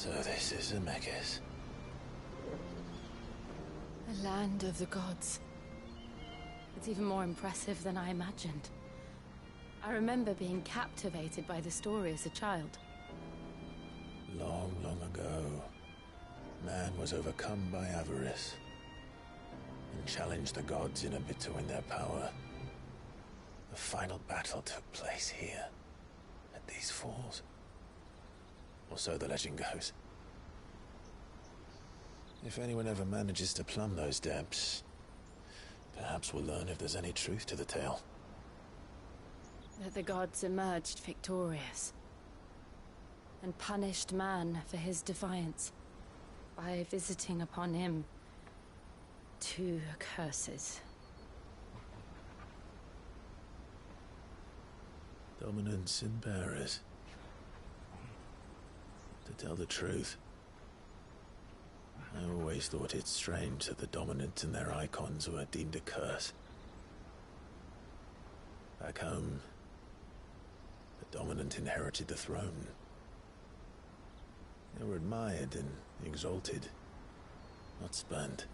So this is Zemeckis. A land of the gods. It's even more impressive than I imagined. I remember being captivated by the story as a child. Long, long ago, man was overcome by avarice and challenged the gods in a bid to win their power. The final battle took place here, at these falls. Or so the legend goes. If anyone ever manages to plumb those depths, perhaps we'll learn if there's any truth to the tale. That the gods emerged victorious and punished man for his defiance by visiting upon him 2 curses. Dominance and bearers. To tell the truth, I always thought it strange that the dominant and their icons were deemed a curse. Back home, the dominant inherited the throne. They were admired and exalted, not spurned.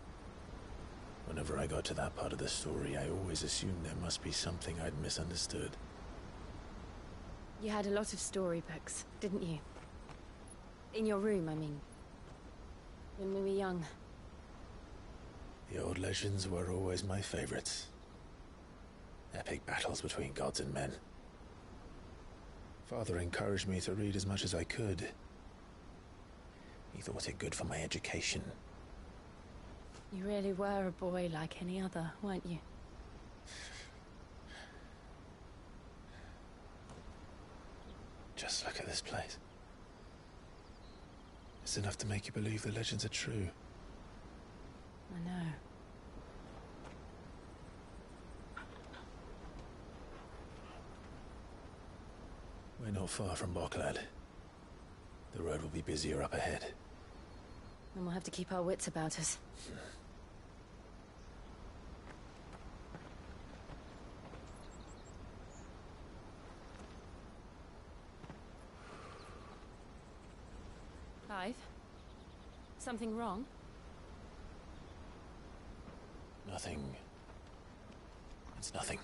Whenever I got to that part of the story, I always assumed there must be something I'd misunderstood. You had a lot of storybooks, didn't you? In your room, I mean. When we were young. The old legends were always my favorites. Epic battles between gods and men. Father encouraged me to read as much as I could. He thought it good for my education. You really were a boy like any other, weren't you? Just look at this place. It's enough to make you believe the legends are true. I know. We're not far from Boklad. The road will be busier up ahead. Then we'll have to keep our wits about us. Clive? Something wrong? Nothing. It's nothing.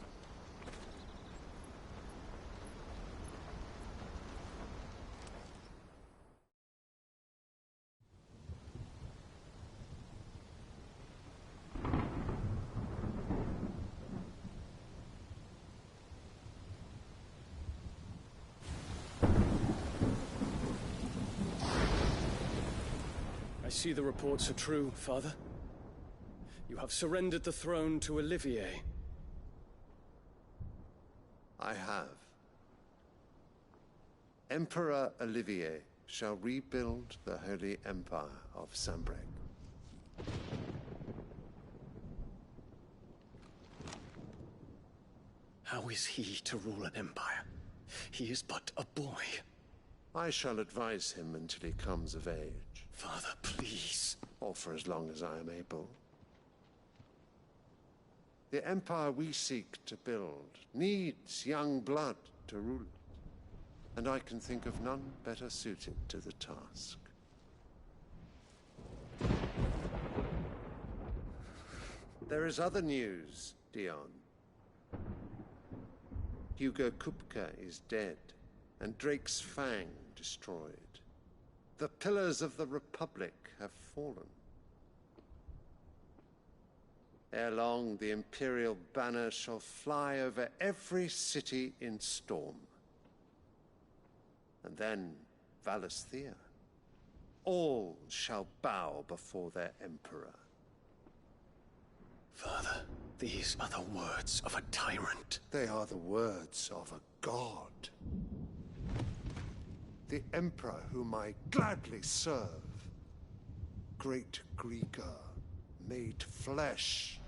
I see the reports are true, Father. You have surrendered the throne to Olivier. I have. Emperor Olivier shall rebuild the Holy Empire of Sanbreque. How is he to rule an empire? He is but a boy. I shall advise him until he comes of age. Father, please. Or for as long as I am able. The empire we seek to build needs young blood to rule it, and I can think of none better suited to the task. There is other news, Dion. Hugo Kupka is dead, and Drake's Fang destroyed. The pillars of the Republic have fallen. Ere long, the Imperial banner shall fly over every city in Storm. And then Valisthea. All shall bow before their Emperor. Father, these are the words of a tyrant. They are the words of a god. The Emperor whom I gladly serve. Great Grieger, made flesh.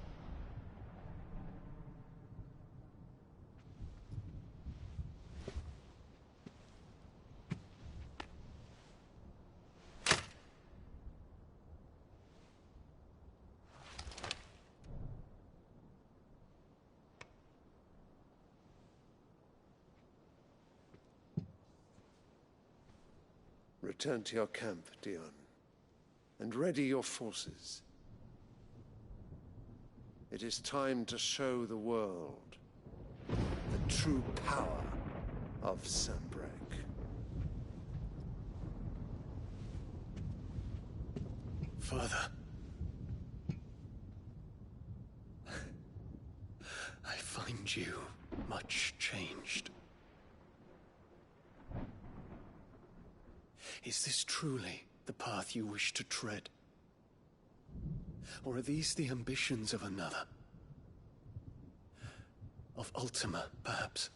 Return to your camp, Dion, and ready your forces. It is time to show the world the true power of Sanbreque. Father. I find you much changed. Is this truly the path you wish to tread? Or are these the ambitions of another? Of Ultima, perhaps?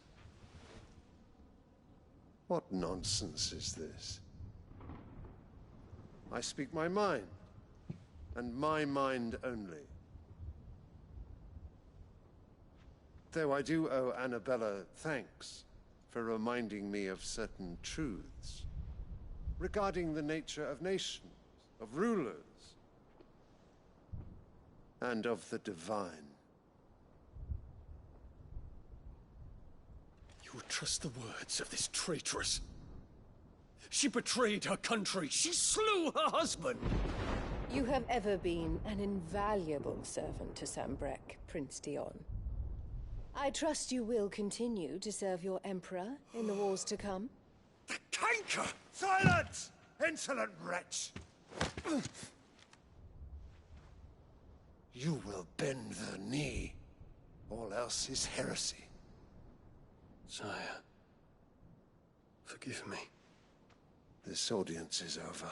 What nonsense is this? I speak my mind, and my mind only. Though I do owe Annabella thanks for reminding me of certain truths regarding the nature of nations, of rulers, and of the divine. You would trust the words of this traitress? She betrayed her country. She slew her husband. You have ever been an invaluable servant to Sanbreque, Prince Dion. I trust you will continue to serve your Emperor in the wars to come. The canker! Silence! Insolent wretch! You will bend the knee. All else is heresy. Sire, forgive me. This audience is over.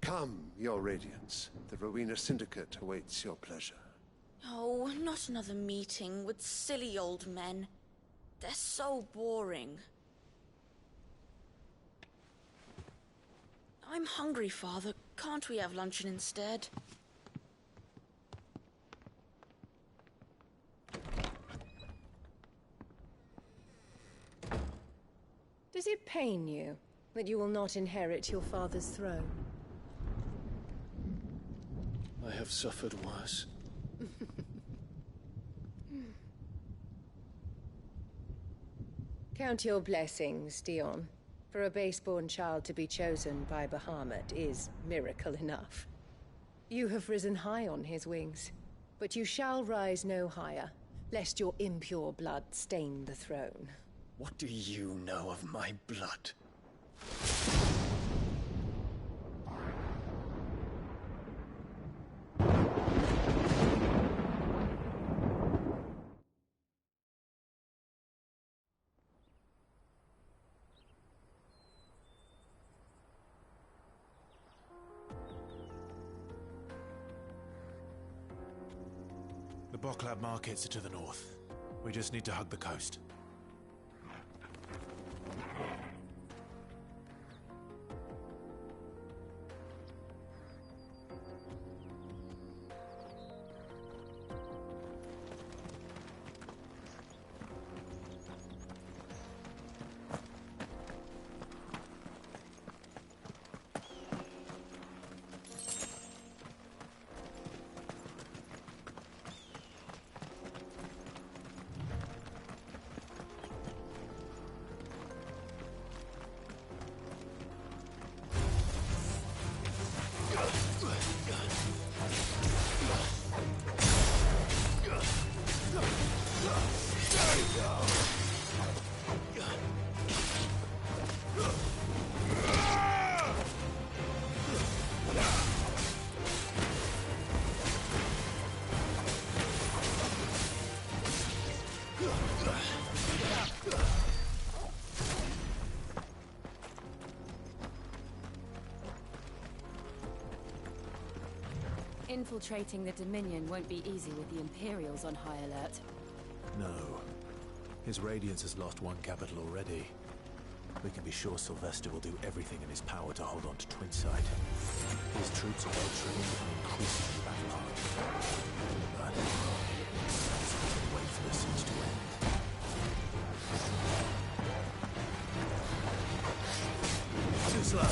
Come, your Radiance. The Rowena Syndicate awaits your pleasure. Oh, not another meeting with silly old men. They're so boring. I'm hungry, Father. Can't we have luncheon instead? Does it pain you that you will not inherit your father's throne? I have suffered worse. Count your blessings, Dion. For a base-born child to be chosen by Bahamut is miracle enough. You have risen high on his wings, but you shall rise no higher, lest your impure blood stain the throne. What do you know of my blood? The Boklab markets are to the north. We just need to hug the coast. Infiltrating the Dominion won't be easy with the Imperials on high alert. No. His Radiance has lost one capital already. We can be sure Sylvester will do everything in his power to hold on to Twinside. His troops are well trained and increasingly battle-hardened. But let's not wait for the siege to end. Too slow.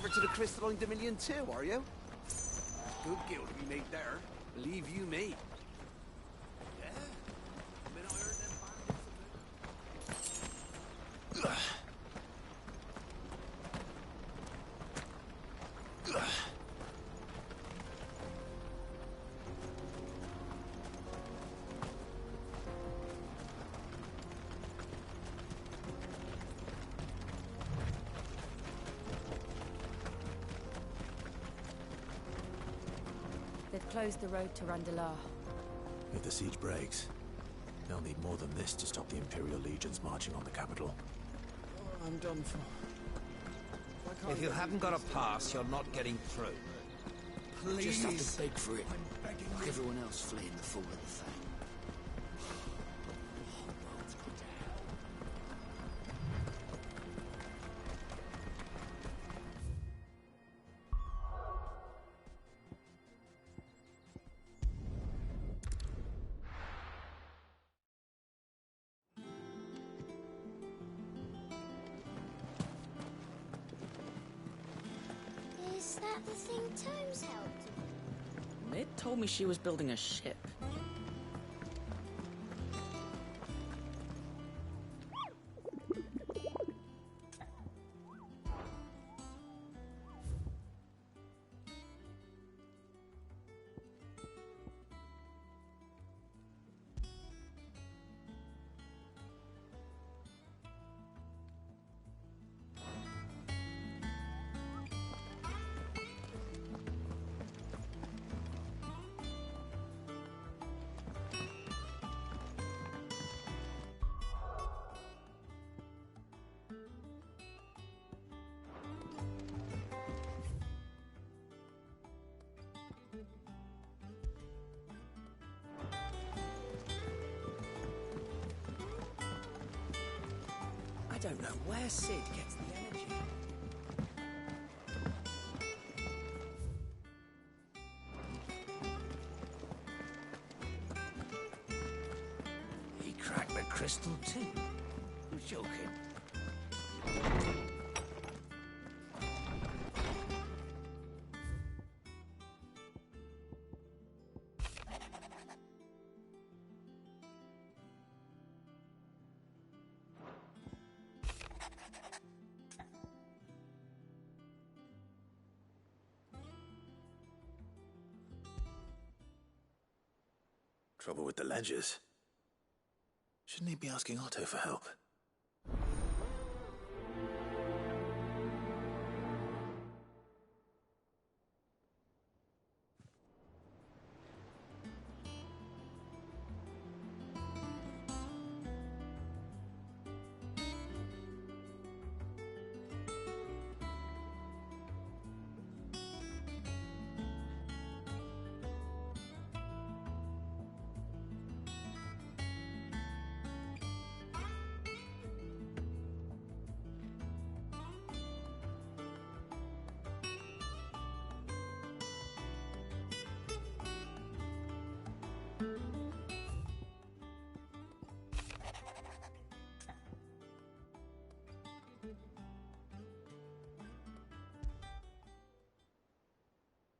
over to the Crystalline Dominion too, are you? Good guild to be made there. Believe you me. Yeah. I mean, I heard them They've closed the road to Randalar. If the siege breaks, they'll need more than this to stop the Imperial legions marching on the capital. Oh, I'm done for. If you haven't got a pass, you're not getting through. Please. Just have to beg for it, like everyone else fleeing the fall of the Fang. Is that the thing Tomes helped? Mid told me she was building a ship. I don't know where Sid gets the energy. He cracked the crystal too. You're joking. Trouble with the ledgers. Shouldn't he be asking Otto for help?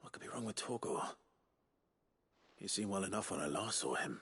What could be wrong with Torgor? He seemed well enough when I last saw him.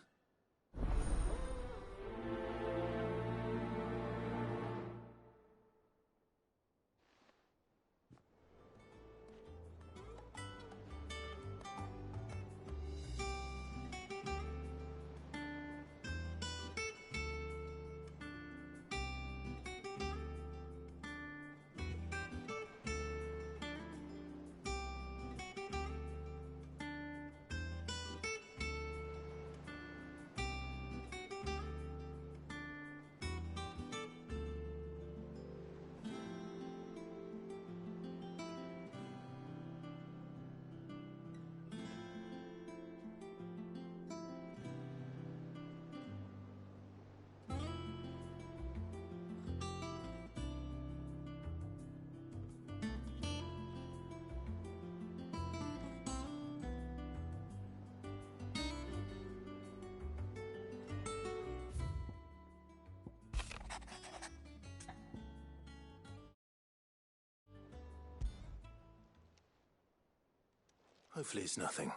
Hopefully it's nothing.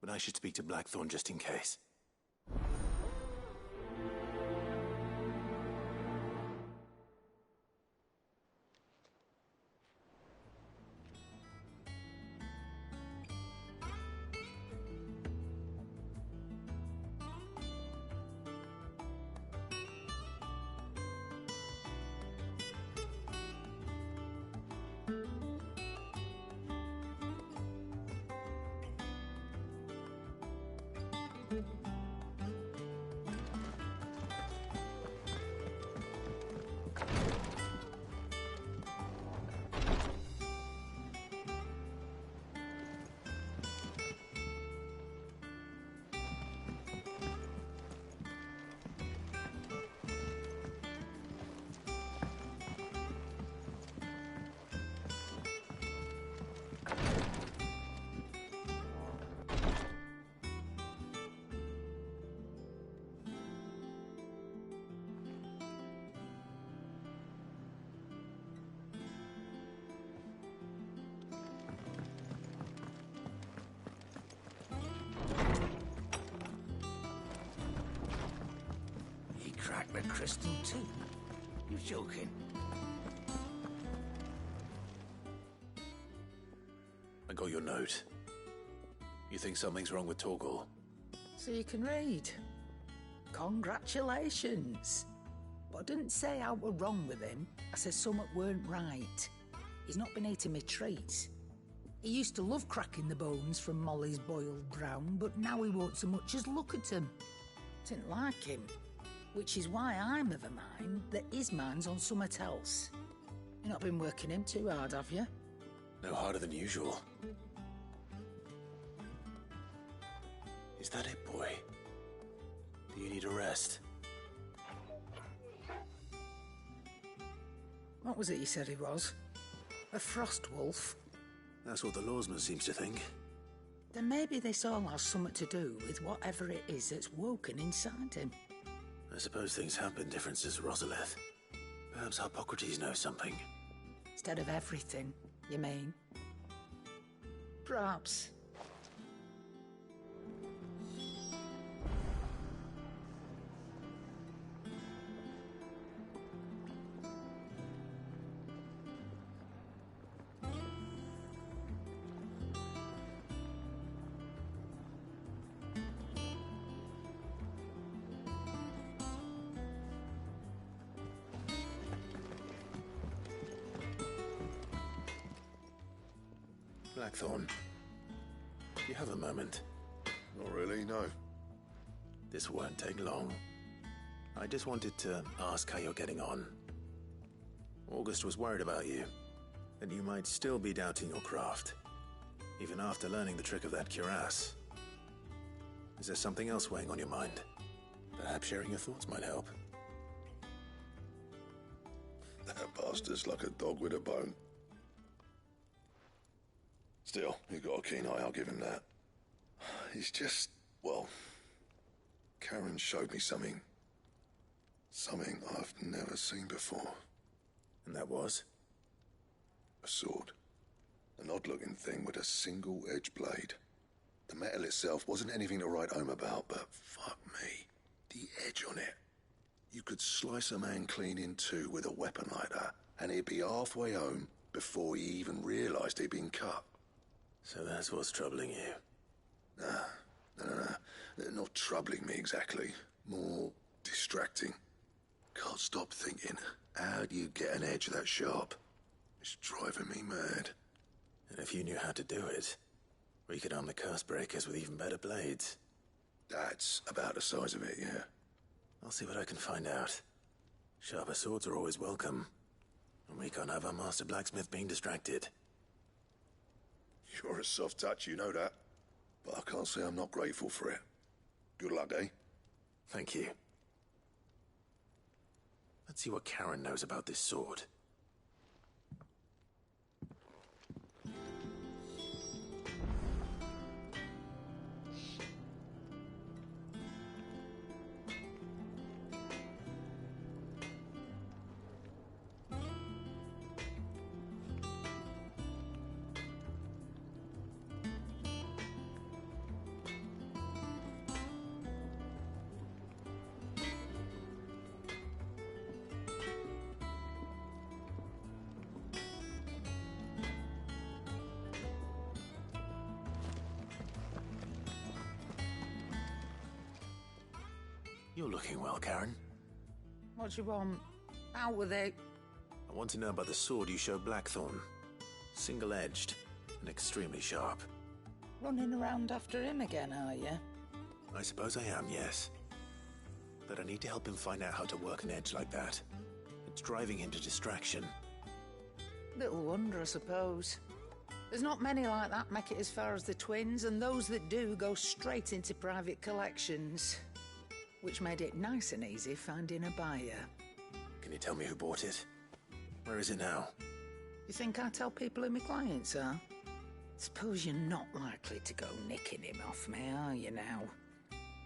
But I should speak to Blackthorn just in case. Crack the crystal too? You're joking. I got your note. You think something's wrong with Torgal? So you can read. Congratulations. But I didn't say I were wrong with him. I said something weren't right. He's not been eating me treats. He used to love cracking the bones from Molly's boiled brown, but now he won't so much as look at them. Didn't like him. Which is why I'm of a mind that his mind's on something else. You've not been working him too hard, have you? No harder than usual. Is that it, boy? Do you need a rest? What was it you said he was? A frost wolf? That's what the lawsman seems to think. Then maybe this all has something to do with whatever it is that's woken inside him. I suppose things have been different since Rosalith. Perhaps Hippocrates knows something. Instead of everything, you mean? Perhaps. Blackthorn, do you have a moment? Not really, no. This won't take long. I just wanted to ask how you're getting on. August was worried about you, that you might still be doubting your craft, even after learning the trick of that cuirass. Is there something else weighing on your mind? Perhaps sharing your thoughts might help. That bastard's like a dog with a bone. Still, he's got a keen eye, I'll give him that. He's just, well, Karen showed me something. Something I've never seen before. And that was? A sword. An odd-looking thing with a single-edged blade. The metal itself wasn't anything to write home about, but fuck me, the edge on it. You could slice a man clean in two with a weapon like that, and he'd be halfway home before he even realised he'd been cut. So that's what's troubling you? No. Not troubling me exactly. More distracting. Can't stop thinking, how do you get an edge that sharp? It's driving me mad. And if you knew how to do it, we could arm the curse breakers with even better blades. That's about the size of it, yeah. I'll see what I can find out. Sharper swords are always welcome. And we can't have our master blacksmith being distracted. You're a soft touch, you know that. But I can't say I'm not grateful for it. Good luck, eh? Thank you. Let's see what Karen knows about this sword. You're looking well, Karen. What do you want? Out with it. I want to know about the sword you showed Blackthorn. Single-edged and extremely sharp. Running around after him again, are you? I suppose I am, yes. But I need to help him find out how to work an edge like that. It's driving him to distraction. Little wonder, I suppose. There's not many like that make it as far as the twins, and those that do go straight into private collections. Which made it nice and easy finding a buyer. Can you tell me who bought it? Where is it now? You think I tell people who my clients are? Suppose you're not likely to go nicking him off me, are you now?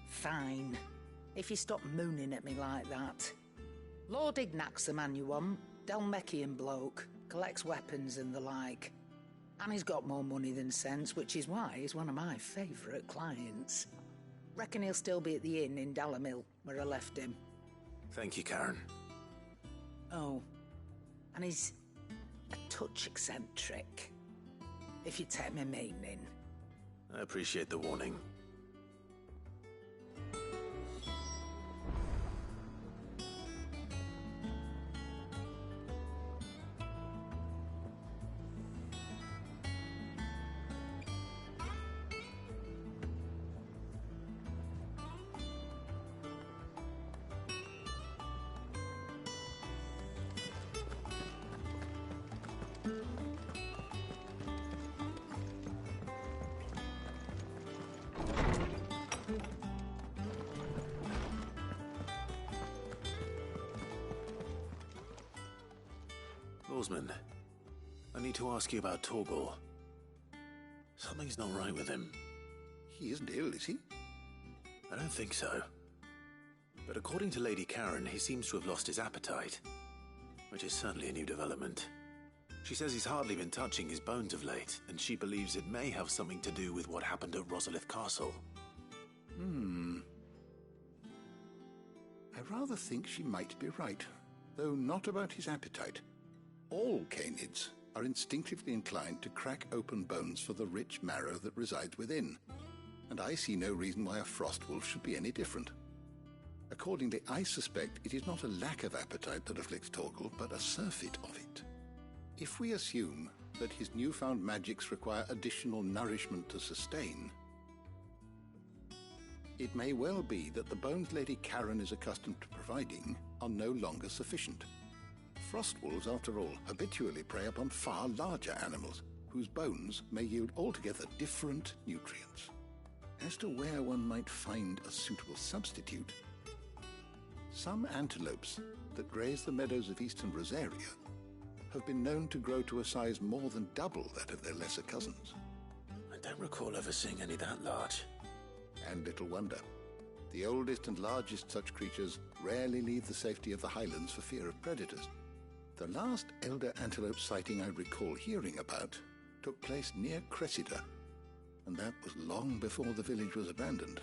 Fine. If you stop mooning at me like that. Lord Ignac's the man you want. Delmechian bloke. Collects weapons and the like. And he's got more money than sense, which is why he's one of my favourite clients. Reckon he'll still be at the inn in Dalamil, where I left him. Thank you, Karen. Oh, and he's a touch eccentric, if you take my meaning. I appreciate the warning. Lawsman, I need to ask you about Torgal. Something's not right with him. He isn't ill, is he? I don't think so. But according to Lady Karen, he seems to have lost his appetite, which is certainly a new development. She says he's hardly been touching his bones of late, and she believes it may have something to do with what happened at Rosalith Castle. I rather think she might be right, though not about his appetite. All canids are instinctively inclined to crack open bones for the rich marrow that resides within, and I see no reason why a frostwolf should be any different. Accordingly, I suspect it is not a lack of appetite that afflicts Torgal, but a surfeit of it. If we assume that his newfound magics require additional nourishment to sustain, it may well be that the bones Lady Karen is accustomed to providing are no longer sufficient. Frostwolves, after all, habitually prey upon far larger animals, whose bones may yield altogether different nutrients. As to where one might find a suitable substitute, some antelopes that graze the meadows of eastern Rosaria have been known to grow to a size more than double that of their lesser cousins. I don't recall ever seeing any that large. And little wonder. The oldest and largest such creatures rarely leave the safety of the highlands for fear of predators. The last elder antelope sighting I recall hearing about took place near Cressida, and that was long before the village was abandoned.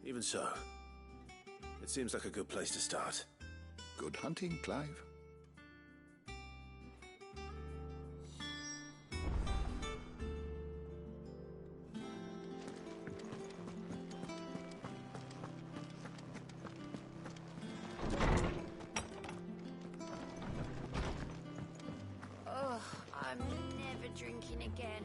Even so, it seems like a good place to start. Good hunting, Clive. I'm never drinking again.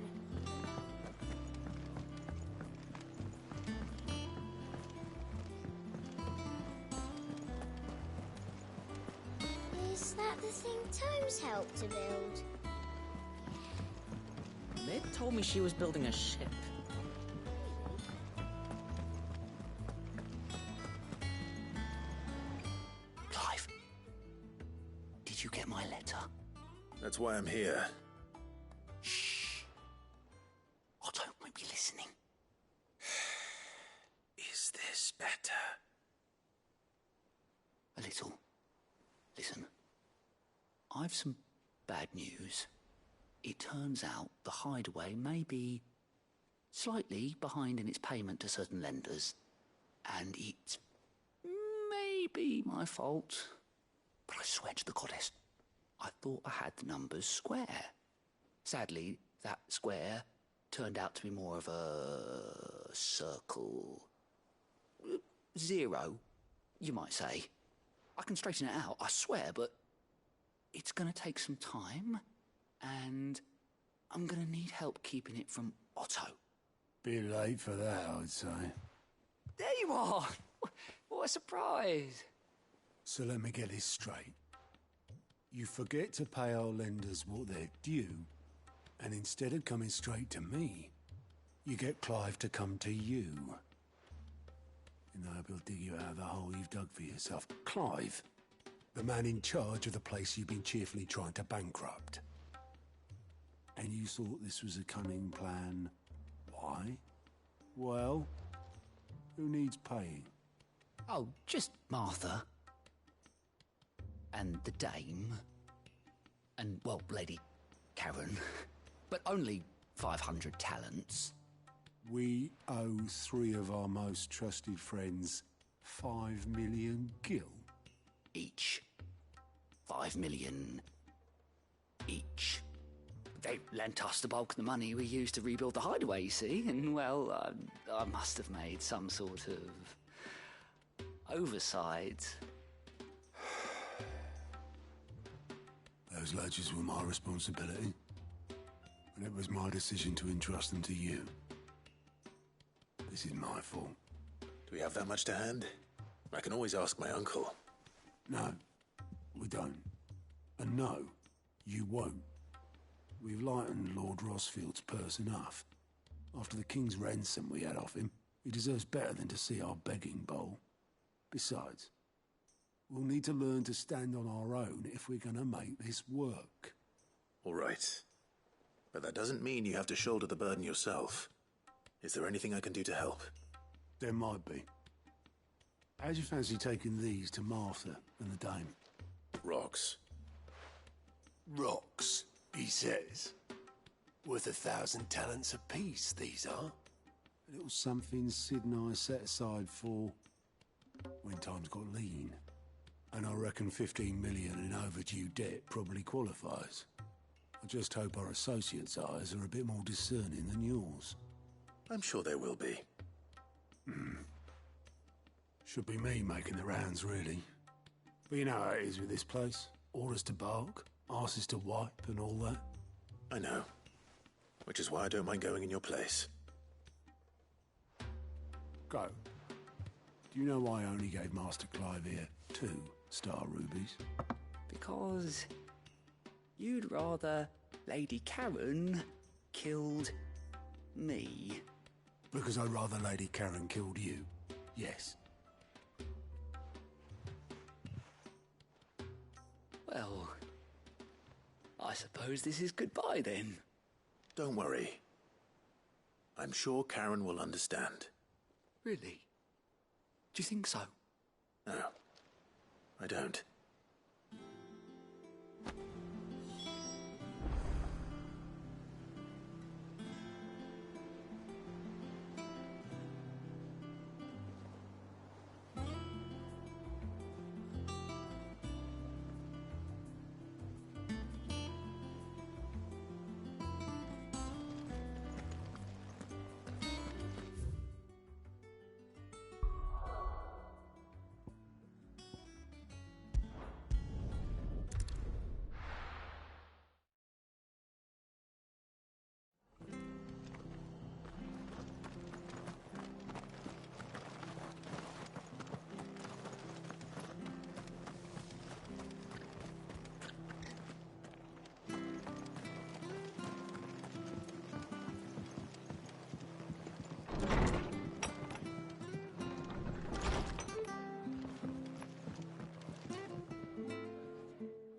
Is that the thing Tomes helped to build? Meg told me she was building a ship. Clive, did you get my letter? That's why I'm here. Shh. I don't want you listening. Is this better? A little. Listen. I've some bad news. It turns out the hideaway may be slightly behind in its payment to certain lenders, and it may be my fault. But I swear to the goddess, I thought I had the numbers square. Sadly, that square turned out to be more of a circle. 0. you might say. I can straighten it out, I swear, but it's going to take some time, and I'm going to need help keeping it from Otto. Bit late for that, I'd say. There you are! What a surprise! So let me get this straight. You forget to pay our lenders what they're due, and instead of coming straight to me, you get Clive to come to you. And I hope he'll dig you out of the hole you've dug for yourself. Clive, the man in charge of the place you've been cheerfully trying to bankrupt. And you thought this was a cunning plan. Why? Well, who needs paying? Oh, just Martha. And the dame. And, well, Lady Karen. But only 500 talents. We owe 3 of our most trusted friends 5 million gil. Each. 5 million each. They lent us the bulk of the money we used to rebuild the hideaway, you see, and, well, I must have made some sort of oversight. Those ledgers were my responsibility, and it was my decision to entrust them to you. This is my fault. Do we have that much to hand? I can always ask my uncle. No, we don't. And no, you won't. We've lightened Lord Rosfield's purse enough. After the king's ransom we had off him, he deserves better than to see our begging bowl. Besides, we'll need to learn to stand on our own if we're gonna make this work. All right. But that doesn't mean you have to shoulder the burden yourself. Is there anything I can do to help? There might be. How'd you fancy taking these to Martha and the dame? Rocks. Rocks, he says. Worth 1,000 talents apiece, these are. A little something Sid and I set aside for when times got lean. And I reckon 15 million in overdue debt probably qualifies. I just hope our associates' eyes are a bit more discerning than yours. I'm sure there will be. Should be me making the rounds, really. But you know how it is with this place. Orders to bark, arses to wipe, and all that. I know. Which is why I don't mind going in your place. Go. Do you know why I only gave Master Clive here 2 star rubies? Because you'd rather Lady Karen killed me. Because I'd rather Lady Karen killed you. Yes. Well, I suppose this is goodbye then. Don't worry. I'm sure Karen will understand. Really? Do you think so? No, I don't.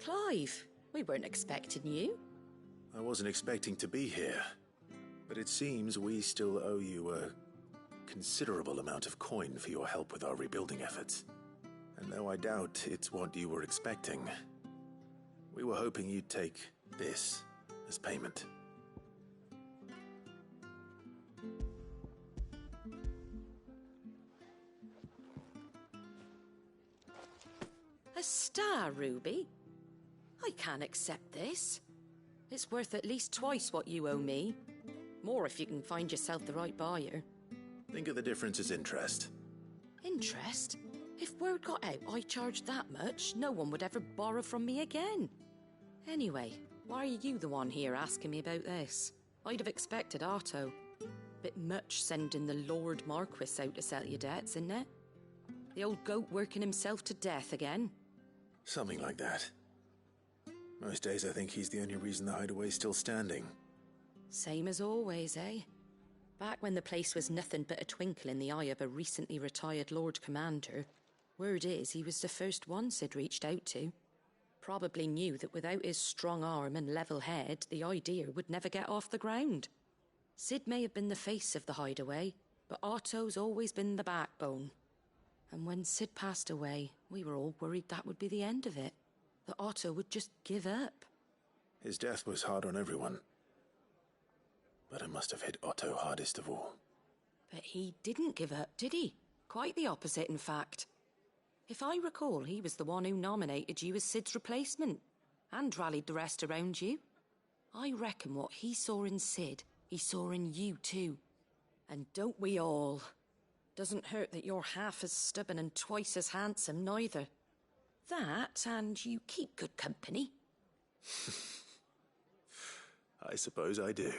Clive, we weren't expecting you. I wasn't expecting to be here, but it seems we still owe you a considerable amount of coin for your help with our rebuilding efforts. And though I doubt it's what you were expecting, we were hoping you'd take this as payment. A star ruby? I can't accept this. It's worth at least twice what you owe me. More if you can find yourself the right buyer. Think of the difference as interest. Interest? If word got out I charged that much, no one would ever borrow from me again. Anyway, why are you the one here asking me about this? I'd have expected Otto. Bit much sending the Lord Marquis out to settle your debts, isn't it? The old goat working himself to death again? Something like that. Most days I think he's the only reason the hideaway's still standing. Same as always, eh? Back when the place was nothing but a twinkle in the eye of a recently retired Lord Commander, word is he was the first one Sid reached out to. Probably knew that without his strong arm and level head, the idea would never get off the ground. Sid may have been the face of the hideaway, but Otto's always been the backbone. And when Sid passed away, we were all worried that would be the end of it. That Otto would just give up. His death was hard on everyone. But it must have hit Otto hardest of all. But he didn't give up, did he? Quite the opposite, in fact. If I recall, he was the one who nominated you as Sid's replacement, and rallied the rest around you. I reckon what he saw in Sid, he saw in you too. And don't we all? Doesn't hurt that you're half as stubborn and twice as handsome, neither. That, and you keep good company. I suppose I do.